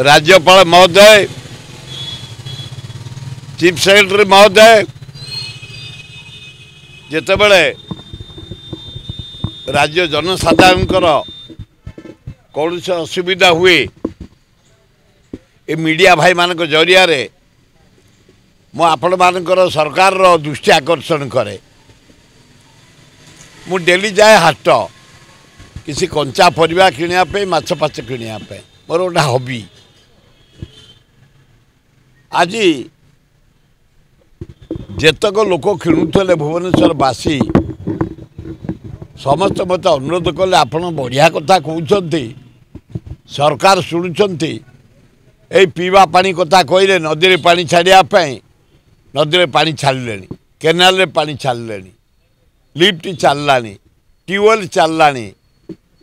राज्यपाल महोदय, chief secretary महोदय, जितेबले राज्य जनसाधारण कौन से असुविधा हुए ए मीडिया भाई मान जरिया मु आपण मान सरकार दृष्टि आकर्षण करे। मु डेली जाए हाट किसी कंचा परिवा किणापे माछ पाछ किणापे मोर गोटे हबी। आज जेतक लोक किणुले भुवनेश्वर बासी समस्त मत अनुरोध कले आपण बढ़िया कथा कहते सरकार शुणुंट ये पीवा पानी कथा कहले नदी में पानी छाड़ापी नदी में पानी छाड़े केनाल पानी छाड़े लिफ्ट चलला ट्यूबवेल चलला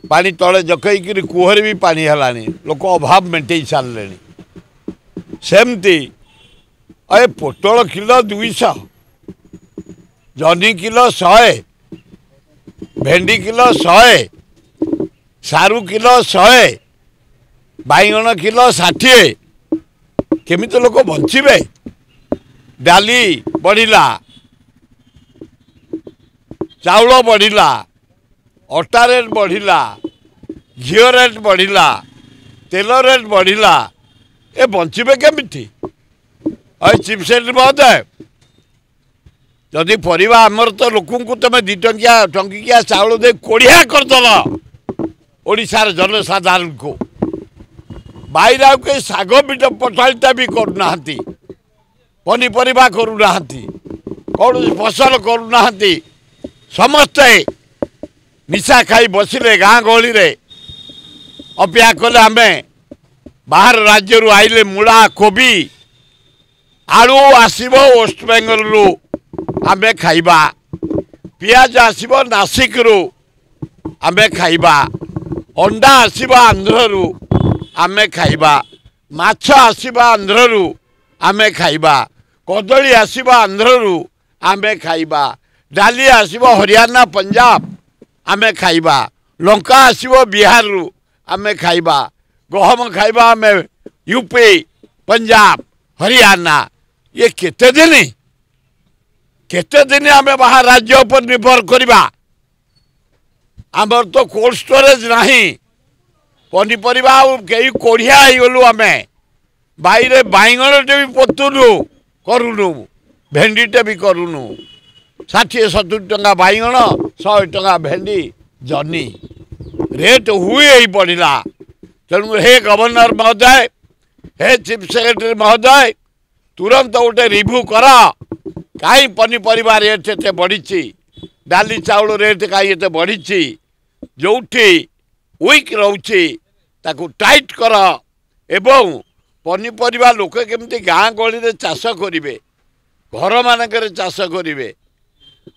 पानी तले जकईकि कुहरे भी पानी है लोक अभाव मेटे सारे सेमती अरे पोटल किलो 200 जनी किलो 100 भेंडी किलो 100 सारू किलो 100 बैगण किलो 60 केमिति लोक बंचिबे। डाली बढ़िला चाउल बढ़िला अटा रेट बढ़िला घी रेट बढ़िला तेल रेट बढ़िला ए बंचिबे केमिति। चीफ सेक्रेटरी महोदय जदि परिवा आमर तो लोक तुम 2 टंकिया चाउल दे कोड़िया करदल ओडिशार जनसाधारण को बाहर आउ कई शाग बीट पठाड़ता भी करूना पनीपरिया करूना कौन फसल करूना समस्ते निशा खाई बसिले गाँ गहली रे अपेक्षा कले आम बाहर राज्य आइले मूला कोबी आलू आसब वेस्ट बेंगल रु आमे खाइबा पियाज आसब नासिक रु आमे खाइबा अंडा आसब आंध्र रु आमे खाइबा माछ आसब आंध्र रु आमे खाइबा कदली आसब आंध्र रु आमे खाइबा डाली आसब हरियाणा पंजाब आमे खाइबा लंका आसब बिहार रु आमे खाइबा गहम खाइबा आमे यूपी पंजाब हरियाणा ये केते दिन आमे बाहर राज्य पर निर्भर करवा। आमर तो कोल्ड स्टोरेज नहीं पनीपरिया कई कोढ़िया गलु आम बाहर बैगणटे भी पोतुनु करूनु भेंडीटे भी करूनु 60-70 टंका बैगण 100 टंका भेंडी जनी रेट हुए ही बढ़ला। तेणु हे गवर्नर महोदय हे चीफ सेक्रेटरी महोदय तुरंत गोटे रिव्यू कर कहीं पनीपरिया रेट एत बढ़ी डाली चाउल रेट कहीं एत बढ़ी जो वीक रोचे टाइट कर एवं पनीपरिया लोक केमती गाँ गहली चाष करेंगे घर मानक चाष करेंगे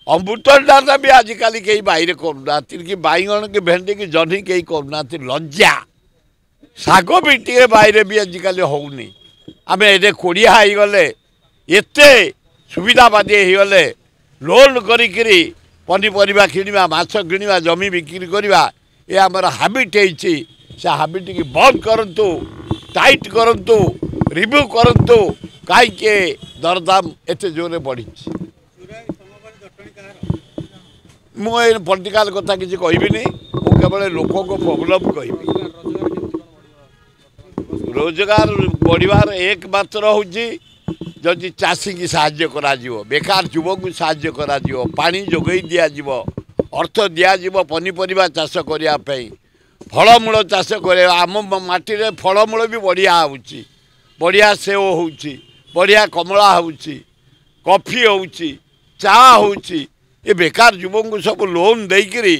अमृतंडा भी आजिकल कई बाहर करूना कि बैगण की भेंडी की जनी कहीं करूना लज्जा शाग भी टे बाहर भी आजिकल होनी आम ये कोड़िया होगले एत सुविधावादी होगले लोन करी पनीपरिया किणवा माछ किणवा जमी बिक्री करवा ये आमर हाबिट से हाबिट की बंद करंतु टाइट करंतु रिव्यू करंतु कहीं दरदाम एत जोरे बढ़ी। मुझे पॉलिटिकल कथा किसी कहबी केवल लोक को प्रोब्लेम कहि रोजगार बढ़वार एकमात्र हूँ जदि चाषी की साहाय्य करा बेकार युवक को साहाय्य करा पानी जोगई दिज्व अर्थ दिज्व पनीपरिया चाष करने फलमूल चाष कर आम माटी रे फलमूल भी बढ़िया होची बढ़िया सेव होची बढ़िया कमला होची कॉफी होची चा होची ये बेकार युवक को सब लोन देकरी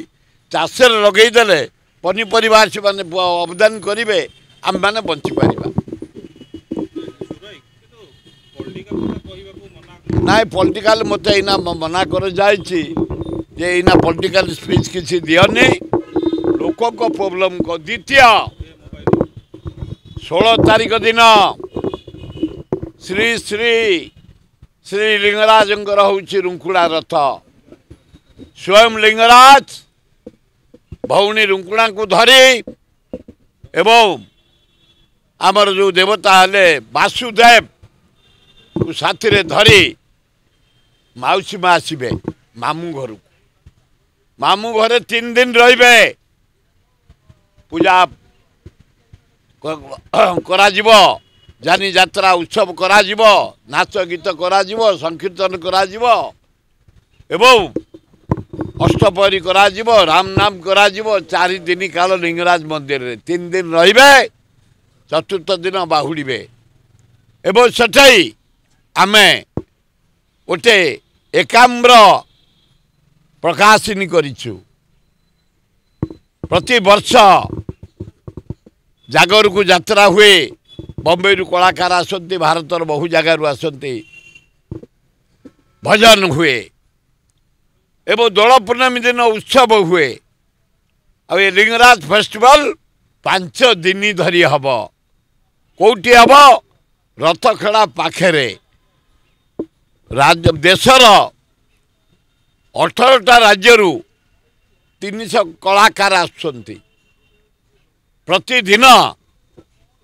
चाष लगेदेले पनीपरिया से माने अवदान करेंगे आम मैंने बंची पार ना पॉलिटिकल मत इना मना कर जाना पॉलिटिकल स्पीच किसी दियनी लोक को प्रोब्लेम को। द्वितीय 16 तारीख दिन श्री श्री श्री लिंगराज हूँ रुंकुड़ा रथ स्वयं लिंगराज भौणी रुंकुड़ा को धरी एवं आमर जो देवता हेले वासुदेव साथी रे धरी माउसी माँ आसबे मामू घर मामू घरे 3 दिन रहिबे पूजा करा जीवो जानी यात्रा उत्सव करा जीवो नाच गीत करा जीवो संकीर्तन करा जीवो एवं अष्टपहरी करा जीवो राम नाम करा जीवो 4 दिन काल लिंगराज मंदिर रे 3 दिन रहिबे चतुर्थ दिन बाहुड़े एवं सेठाई आमे गोटे एकाम्र प्रकाशिनी करिछु प्रति वर्ष जागर को यात्रा हुए बम्बई रु कलाकार आसती भारतर बहु जगार आसती भजन हुए एवं दोल पूर्णमी दिन उत्सव हुए आ लिंगराज फेस्टिवल 5 दिन धरी हब कौटी हब रथखेड़ा पाखे देशर 18टा राज्य 300 कलाकार आसुंती प्रतिदिन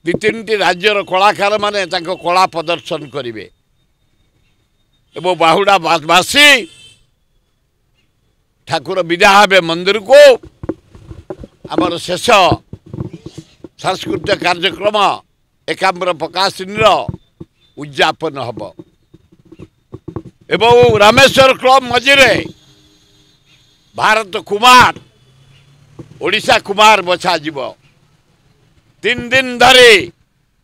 2-3टी राज्यर कलाकार माने तांको कला प्रदर्शन करिवे एवं बाहुड़ा बासी ठाकुर विदा हेबे मंदिर को आमर शेष सांस्कृतिक कार्यक्रम एकाम्र प्रकाशिनी उद्यापन हब एवं रामेश्वर क्लब मझिरे भारत कुमार ओडिशा कुमार बछा जीव 3 दिन धरी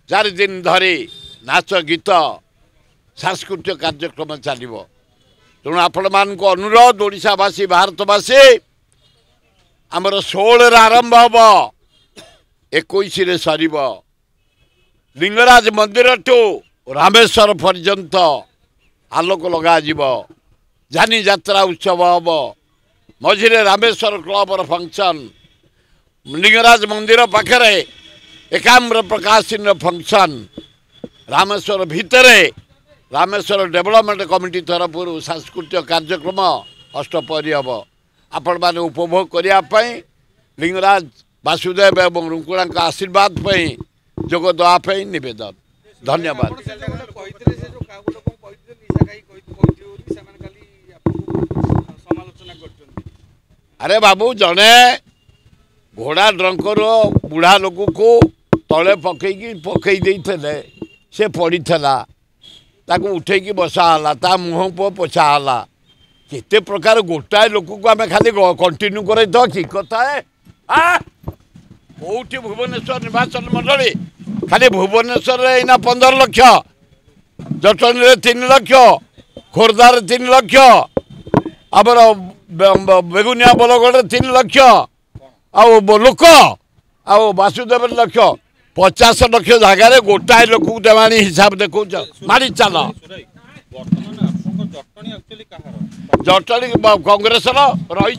4 दिन धरी नाच गीत सांस्कृतिक कार्यक्रम चलो तेणु आपण मान को अनुरोध ओडिशावासी भारतवासी आमर 16 आरंभ हम 21 सर लिंगराज मंदिर टू रामेश्वर पर्यंत आलोक लगा जानी यात्रा उत्सव हम मझिरे रामेश्वर क्लब फंक्शन लिंगराज मंदिर पाखे एकाम्र प्रकाशिनी फंक्शन रामेश्वर भितरे रामेश्वर डेवलपमेंट कमिटी तरफ सांस्कृतिक कार्यक्रम अष्टपहरी हम आपण मैंने उपभोग करने लिंगराज वासुदेव एवं रुकुणा आशीर्वाद जोग देवाई निवेदन धन्यवाद। अरे बाबू जने घोड़ा ड्रंकर बुढ़ा लोक को तले पकई देते से पड़ी ताको उठेकी बसाला ता मुह पो पोछाला केते प्रकार गोटाए लोक को आम खाली कंटिन्यू कर कि कथा है कौटी भुवनेश्वर निर्वाचन मंडली खाली भुवनेश्वर एना 15 लाख जटनी 3 लाख खोर्धार 3 लाख आमर बेगुनिया बलगढ़ 3 लाख लोक आ वासुदेव लाख 50 लाख जगार गोटाए लोक देवाणी हिसाब देखो मारी चल जटणी कांग्रेस रही